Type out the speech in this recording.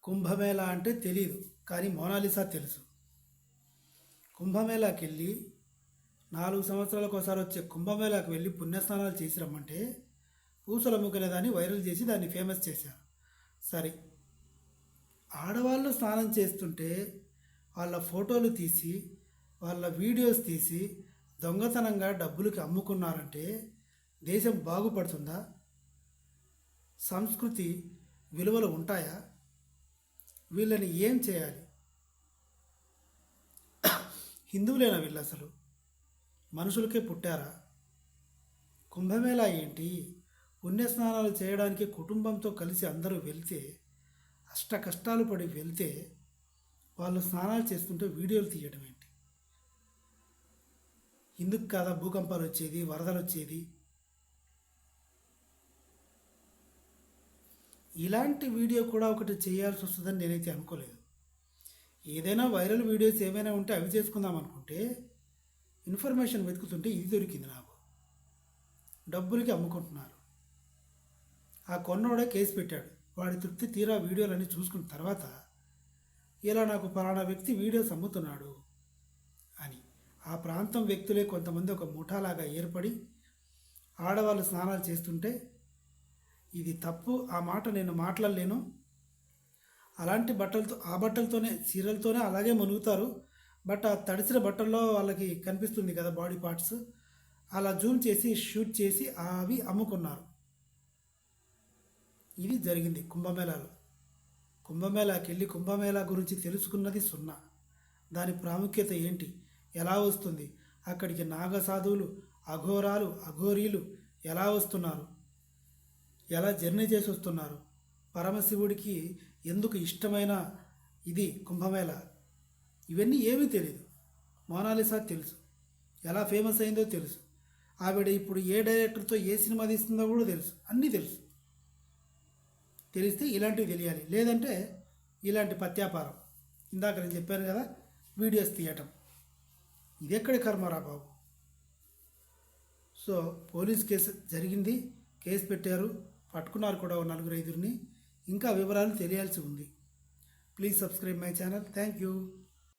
కుంభమేళా అంటే తెలియదు, కానీ మోనాలిసా తెలుసు. కుంభమేళాకి వెళ్ళి 4 సంవత్సరాలకు ఒకసారి వచ్చే కుంభమేళాకి వెళ్ళి పుణ్యస్నానాలు చేసి రమ్మంటే పూసలు అమ్ముకునే దాన్ని వైరల్ చేసి దాన్ని ఫేమస్ చేశారు. సరే, ఆడవాళ్ళు స్నానం చేస్తుంటే వాళ్ళ ఫోటోలు తీసి వాళ్ళ వీడియోస్ తీసి దొంగతనంగా డబ్బులకి అమ్ముకున్నారంటే దేశం బాగుపడుతుందా? సంస్కృతి విలువలు ఉంటాయా? వీళ్ళని ఏం చేయాలి? హిందువులేనా వీళ్ళు? అసలు మనుషులకే పుట్టారా? కుంభమేళా ఏంటి? పుణ్యస్నానాలు చేయడానికి కుటుంబంతో కలిసి అందరూ వెళ్తే, అష్ట కష్టాలు పడి వెళ్తే వాళ్ళు స్నానాలు చేస్తుంటే వీడియోలు తీయడం ఏంటి? ఇందుకు కాదా భూకంపాలు వచ్చేది, వరదలు వచ్చేది? ఇలాంటి వీడియో కూడా ఒకటి చేయాల్సి వస్తుందని నేనైతే అనుకోలేదు. ఏదైనా వైరల్ వీడియోస్ ఏమైనా ఉంటే అవి చేసుకుందాం అనుకుంటే, ఇన్ఫర్మేషన్ వెతుకుతుంటే ఇది దొరికింది నాకు. డబ్బులకి అమ్ముకుంటున్నారు. ఆ కొన్నోడే కేసు పెట్టాడు. వాడి తృప్తి తీరా వీడియోలన్నీ చూసుకున్న తర్వాత ఇలా నాకు పలానా వ్యక్తి వీడియోస్ అమ్ముతున్నాడు అని ఆ ప్రాంతం వ్యక్తులే కొంతమంది ఒక ముఠాలాగా ఏర్పడి ఆడవాళ్ళు స్నానాలు చేస్తుంటే ఇది తప్పు, ఆ మాట నేను మాట్లాడలేను, అలాంటి బట్టలతో ఆ బట్టలతోనే చీరలతోనే అలాగే మునుగుతారు, బట్ ఆ తడిసిన బట్టల్లో వాళ్ళకి కనిపిస్తుంది కదా బాడీ పార్ట్స్, అలా జూమ్ చేసి షూట్ చేసి అవి అమ్ముకున్నారు. ఇది జరిగింది కుంభమేళాలో. కుంభమేళాకి వెళ్ళి కుంభమేళా గురించి తెలుసుకున్నది సున్నా. దాని ప్రాముఖ్యత ఏంటి, ఎలా వస్తుంది, అక్కడికి నాగసాధువులు, అఘోరాలు, అఘోరీలు ఎలా వస్తున్నారు, ఎలా జర్నీ చేసి వస్తున్నారు, పరమశివుడికి ఎందుకు ఇష్టమైన ఇది కుంభమేళా, ఇవన్నీ ఏమీ తెలియదు. మోనాలిసా తెలుసు, ఎలా ఫేమస్ అయిందో తెలుసు, ఆవిడ ఇప్పుడు ఏ డైరెక్టర్తో ఏ సినిమా తీస్తుందో కూడా తెలుసు, అన్నీ తెలుసు. తెలిస్తే ఇలాంటివి తెలియాలి, లేదంటే ఇలాంటి పత్యాపారం ఇందాక నేను చెప్పాను కదా, వీడియోస్ తీయటం, ఇది ఎక్కడి కర్మరా బాబు. సో పోలీస్ కేసు జరిగింది, కేసు పెట్టారు, పట్టుకున్నారు కూడా 4-5 ఇంకా వివరాలు తెలియాల్సి ఉంది. Please subscribe my channel. Thank you.